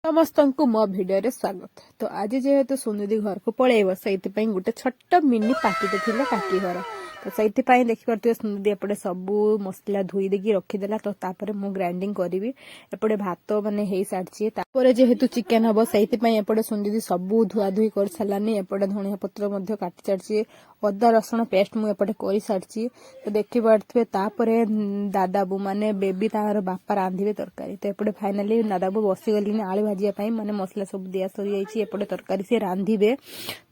ସମସ୍ତଙ୍କୁ ମୋ ଭିଡିଓରେ ସ୍ୱାଗତ। ତ ଆଜି ଯେହେତୁ ସୁନିଧି ଘରକୁ ପଳେଇବ ସେଇଥିପାଇଁ ଗୋଟେ ଛୋଟ ମିନି ପାର୍ଟିଟେ ଥିଲା କାକି ଘର। ତ ସେଇଥିପାଇଁ ଦେଖିପାରୁଥିବେ ସୁନିଧି ଏପଟେ ସବୁ ମସଲା ଧୋଇ ଦେଇକି ରଖିଦେଲା। ତ ତାପରେ ମୁଁ ଗ୍ରାଇଣ୍ଡିଙ୍ଗ କରିବି। ଏପଟେ ଭାତ ମାନେ ହେଇସାରିଛି। ତାପରେ ଯେହେତୁ ଚିକେନ ହବ ସେଇଥିପାଇଁ ଏପଟେ ସୁନିଧି ସବୁ ଧୁଆ ଧୁଇ କରିସାରିଲାନି। ଏପଟେ ଧନିଆ ପତ୍ର ମଧ୍ୟ କାଟି ସାରିଛି। ଅଦା ରସୁଣ ପେଷ୍ଟ ମୁଁ ଏପଟେ କରିସାରିଛି। ତ ଦେଖିପାରୁଥିବେ ତାପରେ ଦାଦାବୁ ମାନେ ବେବି ତାଙ୍କର ବାପା ରାନ୍ଧିବେ ତରକାରୀ। ତ ଏପଟେ ଫାଇନାଲି ଦାଦାବୁ ବସିଗଲିଣି ଆଳୁ ଭାଜିବା ପାଇଁ, ମାନେ ମସଲା ସବୁ ଦିଆ ସରିଯାଇଛି। ଏପଟେ ତରକାରୀ ସେ ରାନ୍ଧିବେ।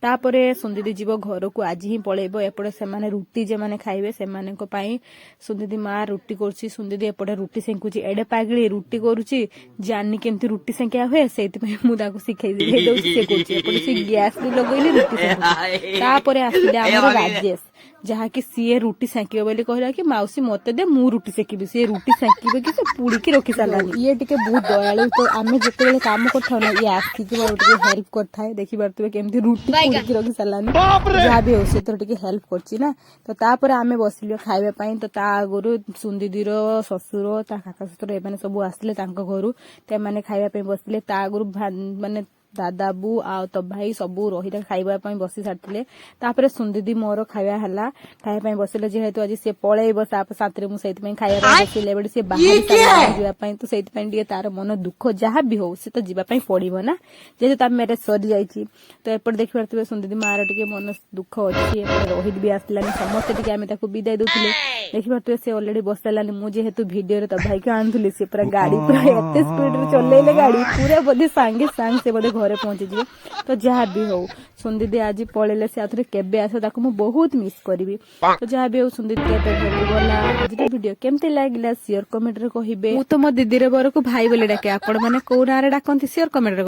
ତାପରେ ସୁନିଧି ଯିବ ଘରକୁ, ଆଜି ହିଁ ପଳେଇବ। ଏପଟେ ସେମାନେ ରୁଟି ଯେମାନେ ଖାଇବେ ସେମାନଙ୍କ ପାଇଁ ସୁନିଧି ମା ରୁଟି କରୁଛି। ସୁନିଧି ଏପଟେ ରୁଟି ସେଙ୍କୁଛି। ଏଡେ ପାଗଳି ରୁଟି କରୁଛି, ଜାନି କେମିତି ରୁଟି ସେଙ୍କିଆ ହୁଏ ସେଇଥିପାଇଁ ମୁଁ ତାକୁ ଶିଖେଇ ଦଉଛି। ସେ କରୁଛି ଏପଟେ ସେ ଗ୍ୟାସ ବି ଲଗେଇଲି ରୁଟି ସେଙ୍କୁଛି। ତାପରେ ଆସିଲେ ଆମର ରାଜେଶ, ଯାହାକି ସିଏ ରୁଟି ସେଙ୍କିବ ବୋଲି କହିଲା କି ମାଉସୀ ମତେ ଦେ ମୁଁ ରୁଟି ସେକିବି। ସିଏ ରୁଟି ସେକିବ କି ସେ ପୁଡିକି ରଖି ସାରିଲାନି। ଇଏ ଟିକେ ବହୁତ ଦୟାଳୁ। ତ ଆମେ ଯେତେବେଳେ କାମ କରିଥାଉ ନା ଇଏ ଆସିକି ମୋର ଟିକେ ହେଲ୍ପ କରିଥାଏ। ଦେଖିପାରୁଥିବେ କେମିତି ରୁଟି ପୁଡିକି ରଖି ସାରିଲାନି। ଯାହା ବି ହଉ ସେ ତ ଟିକେ ହେଲ୍ପ କରୁଛି ନା। ତ ତାପରେ ଆମେ ବସିଲୁ ଖାଇବା ପାଇଁ। ତ ତା ଆଗରୁ ସୁନିଧିର ଶ୍ୱଶୁର ତା କାକା ଶ୍ୱଶୁର ଏମାନେ ସବୁ ଆସିଲେ ତାଙ୍କ ଘରୁ। ତ ଏମାନେ ଖାଇବା ପାଇଁ ବସିଲେ। ତା ଆଗରୁ ମାନେ ଦାଦାବୁ ଆଉ ତ ଭାଇ ସବୁ ରହିଲେ ଖାଇବା ପାଇଁ ବସି ସାରିଥିଲେ। ତାପରେ ସୁନିଧି ମୋର ଖାଇବା ହେଲା। ଖାଇବା ପାଇଁ ବସିଲେ ଯେହେତୁ ଆଜି ସେ ପଳେଇବ ସାଥିରେ ମୁଁ ସେଇଥିପାଇଁ ଖାଇବା ପାଇଁ ବସିଲେ। ଏପଟେ ସେ ବାହାରି ସାରିଲାଣି ଯିବା ପାଇଁ। ତ ସେଇଥିପାଇଁ ଟିକେ ତାର ମନ ଦୁଃଖ, ଯାହା ବି ହଉ ସେ ତ ଯିବା ପାଇଁ ପଡିବ ନା, ଯେହେତୁ ତା ମ୍ୟାରେଜ ସରିଯାଇଛି। ତ ଏପଟେ ଦେଖିପାରୁଥିବେ ସୁନିଧି ମାର ଟିକେ ମନ ଦୁଃଖ ଅଛି। ଏପଟେ ରୋହିତ ବି ଆସିଲାନି। ସମସ୍ତେ ଟିକେ ଆମେ ତାକୁ ବିଦାୟ ଦଉଥିଲେ। ଦେଖିପାରୁଥିବେ ସେ ଅଲରେଡି ବସି ସାରିଲାନି। ମୁଁ ଯେହେତୁ ଭିଡିଓରେ ତ ଭାଇକି ଆଣୁଥିଲି, ସେ ପୁରା ଗାଡି ପୁରା ଏତେ ସ୍ପିଡରେ ଚଲେଇଲେ ଗାଡି ପୁରା ବୋଧେ ସାଙ୍ଗେ ସାଙ୍ଗେ ସେ ବୋଧେ ଘରେ ପହଞ୍ଚିଯିବେ। ତ ଯାହା ବି ହଉ ସୁନିଧି ଆଜି ପଳେଇଲେ, ସେ ଆଉଥରେ କେବେ ଆସିବ ତାକୁ ମୁଁ ବହୁତ ମିସ୍ କରିବି। ତ ଯାହା ବି ହଉ ସୁନିଧି ଏବେ ଘରକୁ ଗଲା। ଆଜିର ଭିଡିଓ କେମିତି ଲାଗିଲା ସିଓର କମେଣ୍ଟରେ କହିବେ। ମୁଁ ତ ମୋ ଦିଦିର ବରକୁ ଭାଇ ବୋଲି ଡାକେ, ଆପଣ ମାନେ କୋଉ ନାଁରେ ଡାକନ୍ତି ସିଓର କମେଣ୍ଟରେ